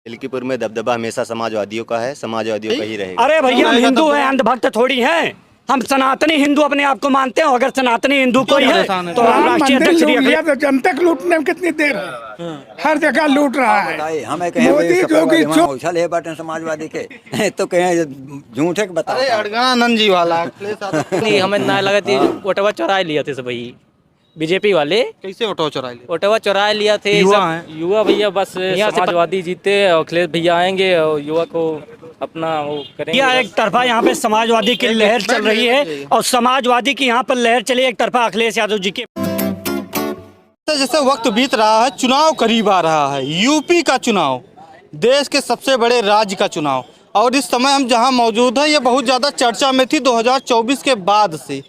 मिल्कीपुर में दबदबा हमेशा समाजवादियों का है, समाजवादियों का ही रहेगा। अरे भैया, हम हिंदू हैं, अंधभक्त थोड़ी हैं। हम सनातनी हिंदू अपने आप को मानते हैं। अगर सनातनी हिंदू कोई है तो राष्ट्रीय अध्यक्ष लिया तो जनता को लूटने में कितनी देर है? हर जगह लूट रहा है। हमें कहें मोदी जो उछल है बटन समाजवादी के तो कहें झूठे के बता। अरे अड़गड़ानंद जी वाला नहीं, हमें ना लगा थी ओटवा चौराहे लिया थे सब भाई बीजेपी वाले। कैसे ऑटो चुरा लिए? ओटवा चौराहे लिया थे युवा सब, हैं। युवा भैया बस यहाँ समाजवादी जीते और अखिलेश भैया आएंगे और युवा को अपना वो करेंगे। या एक तरफा यहाँ पे समाजवादी की लहर चल रही है और समाजवादी की यहाँ पर लहर चली, एक तरफा अखिलेश यादव जी की। जैसे वक्त बीत रहा है, चुनाव करीब आ रहा है, यूपी का चुनाव, देश के सबसे बड़े राज्य का चुनाव, और इस समय हम जहां मौजूद हैं ये बहुत ज़्यादा चर्चा में थी 2024 के बाद से।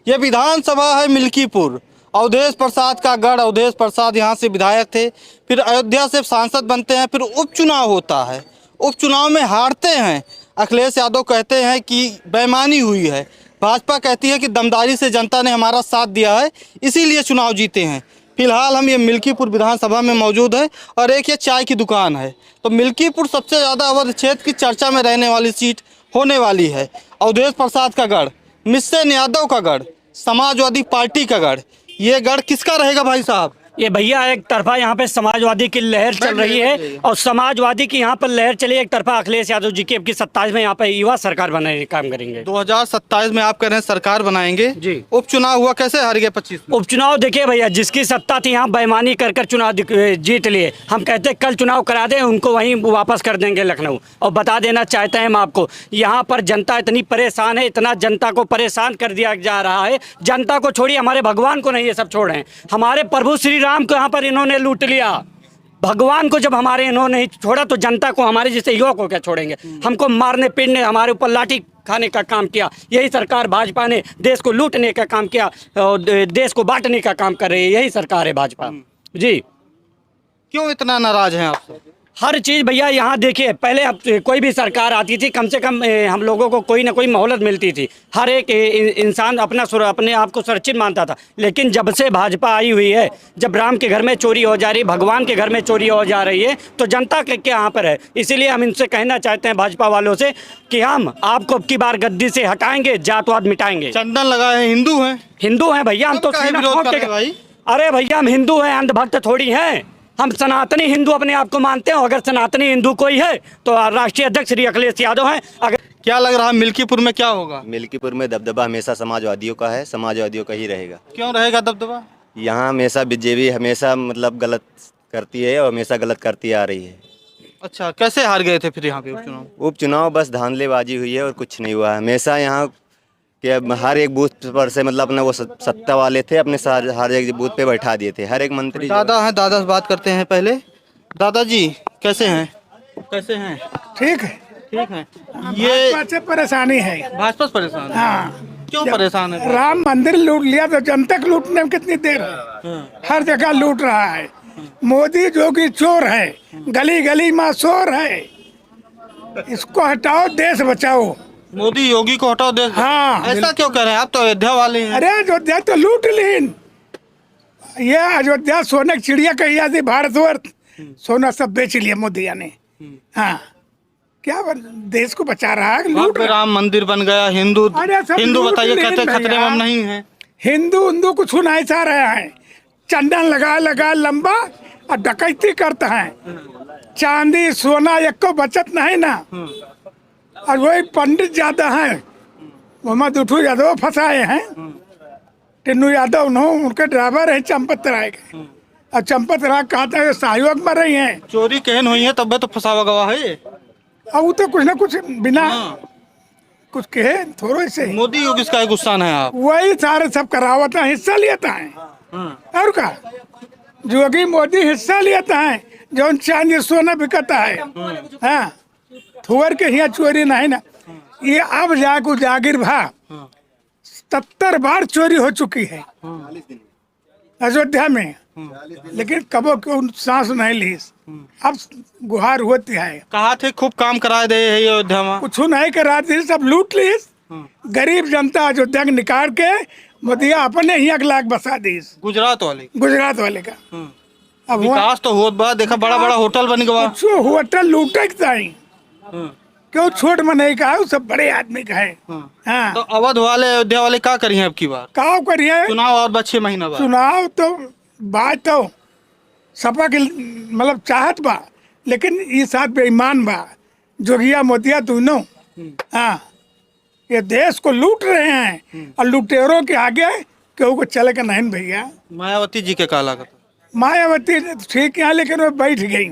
ये विधानसभा है मिल्कीपुर, अवधेश प्रसाद का गढ़। अवधेश प्रसाद यहाँ से विधायक थे, फिर अयोध्या से सांसद बनते हैं, फिर उपचुनाव होता है, उपचुनाव में हारते हैं। अखिलेश यादव कहते हैं कि बेईमानी हुई है, भाजपा कहती है कि दमदारी से जनता ने हमारा साथ दिया है इसीलिए चुनाव जीते हैं। फिलहाल हम ये मिल्कीपुर विधानसभा में मौजूद हैं और एक ये चाय की दुकान है। तो मिल्कीपुर सबसे ज़्यादा अवध क्षेत्र की चर्चा में रहने वाली सीट होने वाली है। अवधेश प्रसाद का गढ़, मिश्र यादव का गढ़, समाजवादी पार्टी का गढ़, ये गढ़ किसका रहेगा भाई साहब? ये भैया एक तरफा यहाँ पे समाजवादी की लहर चल रही है और समाजवादी की यहाँ पर लहर चली, एक तरफा अखिलेश यादव जी की अब की 27 में यहाँ पे युवा सरकार बनाने का काम करेंगे। 2027 में आप कह रहे हैं सरकार बनाएंगे जी। उपचुनाव हुआ, कैसे हार गए 25 में? उपचुनाव देखिए भैया, जिसकी सत्ता थी यहाँ बेईमानी कर चुनाव जीत लिए। हम कहते कल चुनाव करा दें, उनको वहीं वापस कर देंगे लखनऊ। और बता देना चाहते हैं हम आपको, यहाँ पर जनता इतनी परेशान है, इतना जनता को परेशान कर दिया जा रहा है। जनता को छोड़िए, हमारे भगवान को नहीं ये सब छोड़ रहे हैं। हमारे प्रभु श्री राम को यहाँ पर इन्होंने लूट लिया। भगवान को जब हमारे इन्होंने छोड़ा तो जनता को, हमारे जैसे युवा को क्या छोड़ेंगे? हमको मारने पीटने, हमारे ऊपर लाठी खाने का काम किया। यही सरकार भाजपा ने देश को लूटने का काम किया और देश को बांटने का काम कर रही है। यही सरकार है भाजपा जी। क्यों इतना नाराज हैं आपसे? हर चीज़ भैया यहाँ देखिए, पहले अब कोई भी सरकार आती थी कम से कम हम लोगों को कोई ना कोई मोहलत मिलती थी। हर एक इंसान अपने आप को सुरक्षित मानता था। लेकिन जब से भाजपा आई हुई है, जब राम के घर में चोरी हो जा रही, भगवान के घर में चोरी हो जा रही है, तो जनता के क्या यहाँ पर है? इसीलिए हम इनसे कहना चाहते हैं भाजपा वालों से कि हम आपको अब की बार गद्दी से हटाएंगे, जातवाद मिटाएंगे। चंदन लगाए हैं, हिंदू हैं? हिंदू हैं भैया, हम तो सीना ठोक के भाई। अरे भैया, हम हिंदू हैं, अंधभक्त थोड़ी हैं। हम सनातनी हिंदू अपने आप को मानते हैं। अगर सनातनी हिंदू कोई है तो राष्ट्रीय अध्यक्ष श्री अखिलेश यादव हैं। अगर क्या लग रहा है मिल्कीपुर में क्या होगा? मिल्कीपुर में दबदबा हमेशा समाजवादियों का है, समाजवादियों का ही रहेगा। क्यों रहेगा दबदबा? यहाँ हमेशा बीजेपी हमेशा मतलब गलत करती है और हमेशा गलत करती आ रही है। अच्छा, कैसे हार गए थे फिर यहाँ पे उपचुनाव? उपचुनाव बस धांधलेबाजी हुई है और कुछ नहीं हुआ। हमेशा यहाँ कि हर एक बूथ पर से मतलब अपने वो सत्ता वाले थे, अपने हर एक बूथ पे बैठा दिए थे हर एक मंत्री। दादा हैं, दादा से बात करते हैं पहले। दादाजी कैसे हैं? कैसे हैं? ठीक है, ठीक है। ये भाजपा से परेशानी है। भाजपा से परेशान है? हाँ। क्यों परेशान है? राम मंदिर लूट लिया तो जनता को लूटने में कितनी देर है? हर जगह लूट रहा है। मोदी जो कि चोर है, गली गली में शोर है। इसको हटाओ, देश बचाओ। मोदी योगी को हटाओ, देश। हाँ। ऐसा क्यों कह रहे हैं? आप तो अयोध्या वाले हैं। अरे अयोध्या तो लूट लीन। ये अयोध्या सोने की चिड़िया कही जाती, भारतवर्ष सोना सब बेच लिया मोदी ने। हाँ, क्या देश को बचा रहा है? लूट पे राम मंदिर बन गया। हिंदू हिंदू बताइए, कहते खतरे में हम नहीं है। हिंदू कुछ नहीं चाह रहे हैं। चंदन लगा लंबा और डकैती करते हैं। चांदी सोना एक को बचत नहीं ना। और वही पंडित ज्यादा हैं, मोहम्मद उठू यादव फंसाए हैं। टिन्नू यादव उनके ड्राइवर हैं चंपत राय के। और चंपत राय कहते हैं सहयोग में रही हैं। चोरी कहन हुई है तब तो फंसावा गवा है। अब वो तो कुछ ना कुछ बिना कुछ कहे थोड़ा से मोदी योगी का गुस्सा है। आप वही सारे सब करावत है, हिस्सा लेता है। और का जोगी मोदी हिस्सा लेता है, जो चांदी सोना बिकता है। हाँ, थोर के यहाँ चोरी नहीं ना। ये अब जाको जागिर भा 77 बार चोरी हो चुकी है अयोध्या में, लेकिन कबो क्यों सांस नहीं ली। अब गुहार होती है। कहा थे खूब काम करा दे अयोध्या में, कुछ नहीं करा दी, सब लूट ली। गरीब जनता अयोध्या के निकाल के मोदी अपने ही 1 लाख बसा दी। गुजरात वाले का। अब विकास तो होत बा, देखा बड़ा बड़ा होटल बन गया। कुछ होटल लूटे के ताई क्यों छोट मने का है, वो सब बड़े आदमी का है। हाँ तो अवध वाले अयोध्या वाले क्या करिए अब की बार? का करिए चुनाव और बस 6 महीना बाद। चुनाव तो बात तो सपा के मतलब चाहत बा, लेकिन ये साथ बेईमान बा जोगिया मोतिया दोनों। हाँ ये देश को लूट रहे हैं और लुटेरों के आगे केहू को चले के नहीं भैया। मायावती जी के का लागत? मायावती ठीक है लेकिन वो बैठ गई,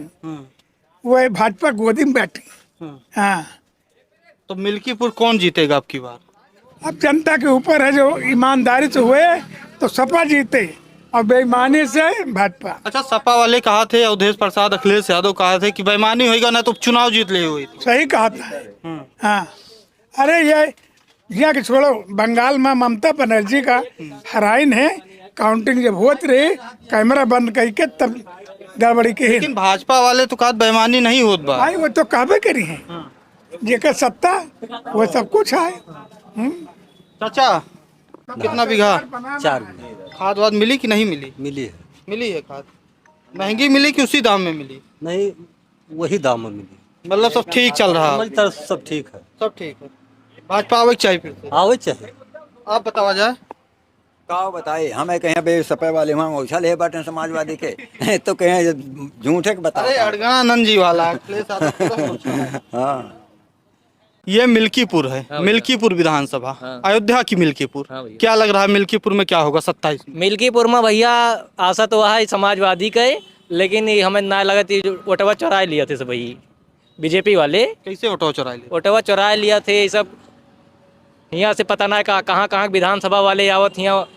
वो भाजपा गोदी में बैठी। हाँ तो मिल्कीपुर कौन जीतेगा अब की बार? अब जनता के ऊपर है, जो ईमानदारी से हुए तो सपा जीते और बेईमानी से भाजपा। अच्छा, सपा वाले कहा थे, अवधेश प्रसाद अखिलेश यादव कहा थे कि बेईमानी होगा ना तो चुनाव जीत ले हुई। सही कहा था। हाँ अरे ये यहाँ के छोड़ो, बंगाल में ममता बनर्जी का हराइन है, काउंटिंग जब होत रही कैमरा बंद करके तब गड़बड़ी के। लेकिन भाजपा वाले तो कहा बेईमानी नहीं होत बा। भाई वो तो कहबे करी है, जेकर सत्ता वो सब कुछ है। चाचा कितना बीघा? 4 खाद वाद मिली कि नहीं मिली? मिली है। मिली है खाद। महंगी मिली कि उसी दाम में मिली? नहीं, वही दाम में मिली। मतलब सब ठीक चल रहा है? हमारी तरफ से सब ठीक है। सब ठीक है। भाजपा आवे चाहिए फिर से। आवे चाहिए। आप बतावा जाए। का बताए हमें कहीं पे सपे वाले वहाँ उछल है बटन समाजवादी के तो कहीं झूठे के बता। अरे अड़गनानंद जी वाला अखिलेश यादव पूरा सोचा है। हाँ ये मिल्कीपुर है। मिल्कीपुर विधानसभा, अयोध्या की मिल्कीपुर। क्या लग रहा है मिल्कीपुर में क्या होगा 27 में? मिल्कीपुर में भैया आशा तो है समाजवादी का, लेकिन ये हमें ना लगा थी ओटवा चुरा लिया थे सब भाई बीजेपी वाले। कैसे ऑटो चुरा लिए? ओटवा चुरा लिया थे ये सब। यहाँ से पता ना कहाँ कहाँ विधानसभा वाले आवत यहाँ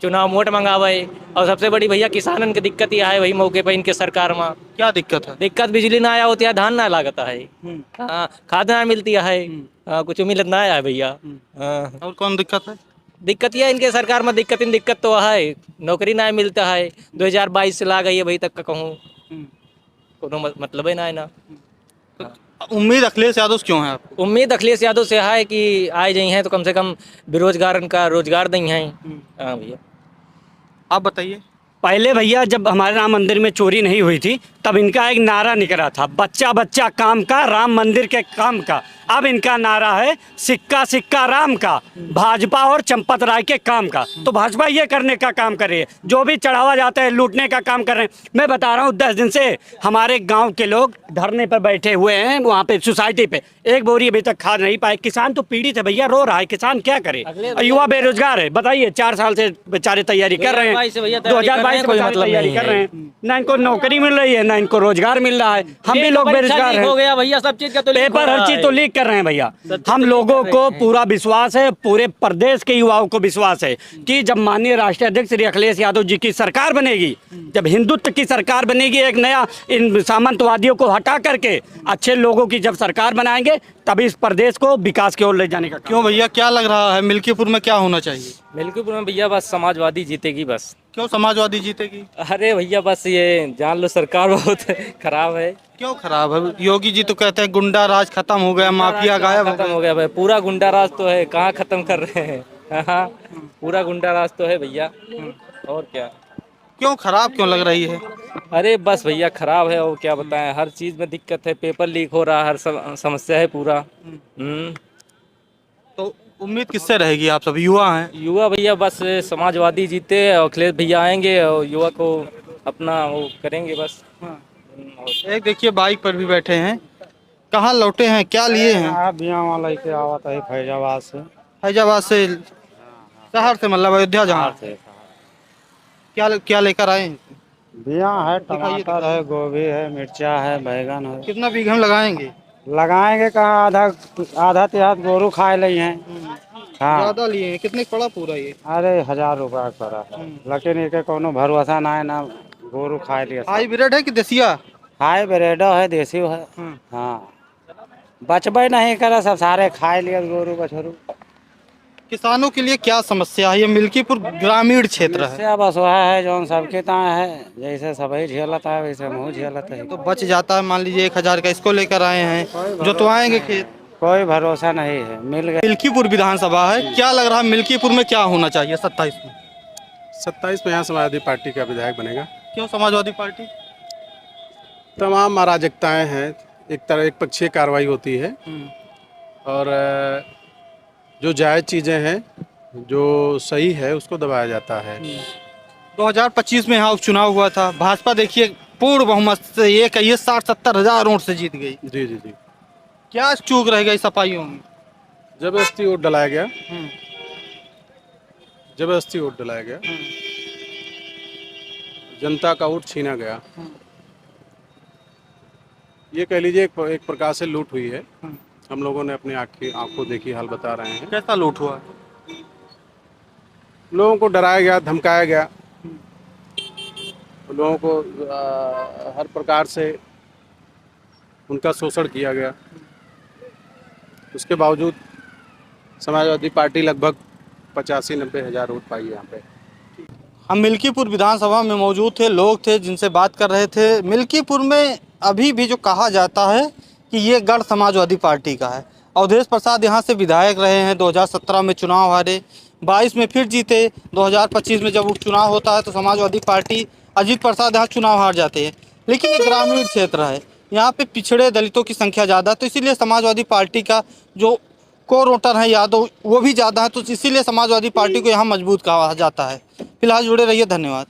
चुनाव वोट मंगावे। और सबसे बड़ी भैया किसानन की दिक्कत यह है वही मौके पर इनके सरकार में। क्या दिक्कत है? दिक्कत बिजली ना आया होती है, धान ना लागता है, हाँ, खाद ना मिलती है, हाँ, कुछ मिलत ना आया भैया। हाँ। और कौन दिक्कत है? दिक्कत यह है इनके सरकार में, दिक्कत तो है, नौकरी ना मिलता है। 2022 से ला गई है अभी तक का कहूँ कोनो मतलब है ना। उम्मीद अखिलेश यादव से क्यों है आपको? उम्मीद अखिलेश यादव से है कि आए जाई हैं तो कम से कम बेरोजगार का रोजगार दी हैं। हाँ भैया आप बताइए। पहले भैया जब हमारे राम मंदिर में चोरी नहीं हुई थी तब इनका एक नारा निकला था, बच्चा बच्चा काम का, राम मंदिर के काम का। अब इनका नारा है सिक्का सिक्का राम का, भाजपा और चंपत राय के काम का। तो भाजपा ये करने का काम कर रही है, जो भी चढ़ावा जाता है लूटने का काम कर रहे हैं। मैं बता रहा हूँ 10 दिन से हमारे गाँव के लोग धरने पर बैठे हुए हैं, वहाँ पे सोसाइटी पे एक बोरी अभी तक खा नहीं पाए। किसान तो पीड़ित है भैया, रो रहा है, किसान क्या करे? युवा बेरोजगार है, बताइए 4 साल से बेचारे तैयारी कर रहे हैं, 2022 से मतलब तैयारी कर रहे हैं, ना इनको नौकरी मिल रही है ना इनको रोजगार मिल रहा है। हम भी लोग बेरोजगार हैं, हो गया भैया, सब चीज का तो पेपर हर चीज तो लीक कर रहे हैं भैया। हम लोगों को पूरा विश्वास है, पूरे प्रदेश के युवाओं को विश्वास है कि जब माननीय राष्ट्रीय अध्यक्ष श्री अखिलेश यादव जी की सरकार बनेगी, जब हिंदुत्व की सरकार बनेगी, एक नया इन सामंतवादियों को हटा करके अच्छे लोगों की जब सरकार बनाएंगे तभी इस प्रदेश को विकास की ओर ले जाने का। क्यों भैया, क्या लग रहा है मिल्कीपुर में क्या होना चाहिए? मिल्कीपुर में भैया बस समाजवादी जीतेगी बस। क्यों समाजवादी जीतेगी? अरे भैया बस ये जान लो सरकार बहुत खराब है। क्यों खराब है? योगी जी तो कहते हैं गुंडा राज खत्म हो गया, माफिया गायब खत्म हो गया भाई, पूरा गुंडा राज तो है, कहाँ खत्म कर रहे हैं? हाँ पूरा गुंडा राज तो है भैया, और क्या। क्यों खराब क्यों लग रही है? अरे बस भैया खराब है, और क्या बताएं, हर चीज में दिक्कत है, पेपर लीक हो रहा है, हर समस्या है पूरा। तो उम्मीद किससे रहेगी? आप सब युवा हैं। युवा भैया बस समाजवादी जीते, और अखिलेश भैया आएंगे और युवा को अपना वो करेंगे बस। एक देखिए बाइक पर भी बैठे हैं, कहाँ लौटे हैं, क्या लिए हैं? बिया वाला के आवत है फैजाबाद से। फैजाबाद से, शहर से मतलब अयोध्या जहाँ से। क्या लेकर आए हैं? बिया है, टमाटर है, गोभी है, मिर्चा है, बैगन है। कितना बीघा में लगाएंगे? लगाएंगे कहाँ, आधा तिहात गोरू खाए ली हैं। हाँ ज्यादा लिए हैं। कितने पड़ा पूरा ये? अरे 1000 रुपया पड़ा है, लेकिन एक कोनो भरोसा ना है, ना गोरू खाए लिया। हाईब्रिड है कि देसिया? हाई ब्रेड है, देसी है। हाँ बचबे नहीं करे, सब सारे खाए लिए गोरू बछरू। किसानों के लिए क्या समस्या है? ये मिल्कीपुर ग्रामीण क्षेत्र है, समस्या बस वह है जो सबके ता है, जैसे सभी झेलत है वैसे मुँह झेलत है। तो बच जाता है। मान लीजिए 1000 का इसको लेकर आए हैं, जोतवाएंगे खेत, कोई भरोसा नहीं है, मिल गए। मिल्कीपुर विधानसभा है, क्या लग रहा है मिल्कीपुर में क्या होना चाहिए 27 में? 27 में यहाँ समाजवादी पार्टी का विधायक बनेगा। क्यों समाजवादी पार्टी? तमाम अराजकताएं हैं, एक पक्षीय कार्रवाई होती है और जो जायज़ चीज़ें हैं, जो सही है उसको दबाया जाता है। 2025 में यहाँ उपचुनाव हुआ था, भाजपा देखिए पूर्ण बहुमत से ये कहिए 60-70 हज़ार वोट से जीत गई। जी जी जी। क्या चूक रह गई सफाइयों में? जबरदस्ती वोट डलाया गया, जबरदस्ती वोट डलाया गया, जनता का वोट छीना गया। ये कह लीजिए एक प्रकार से लूट हुई है। हम लोगों ने अपनी आंखों देखी हाल बता रहे हैं। कैसा लूट हुआ? लोगों को डराया गया, धमकाया गया, लोगों को हर प्रकार से उनका शोषण किया गया। उसके बावजूद समाजवादी पार्टी लगभग 85-90 हज़ार वोट पाई यहाँ पे। हम मिल्कीपुर विधानसभा में मौजूद थे, लोग थे जिनसे बात कर रहे थे। मिल्कीपुर में अभी भी जो कहा जाता है कि ये गढ़ समाजवादी पार्टी का है। अवधेश प्रसाद यहाँ से विधायक रहे हैं, 2017 में चुनाव हारे, 22 में फिर जीते, 2025 में जब उपचुनाव होता है तो समाजवादी पार्टी अजीत प्रसाद यहाँ चुनाव हार जाते हैं। लेकिन ये ग्रामीण क्षेत्र है, यहाँ पे पिछड़े दलितों की संख्या ज़्यादा है, तो इसीलिए समाजवादी पार्टी का जो कोर वोटर है यादव वो भी ज़्यादा है, तो इसीलिए समाजवादी पार्टी को यहाँ मजबूत कहा जाता है। फिलहाल जुड़े रहिए, धन्यवाद।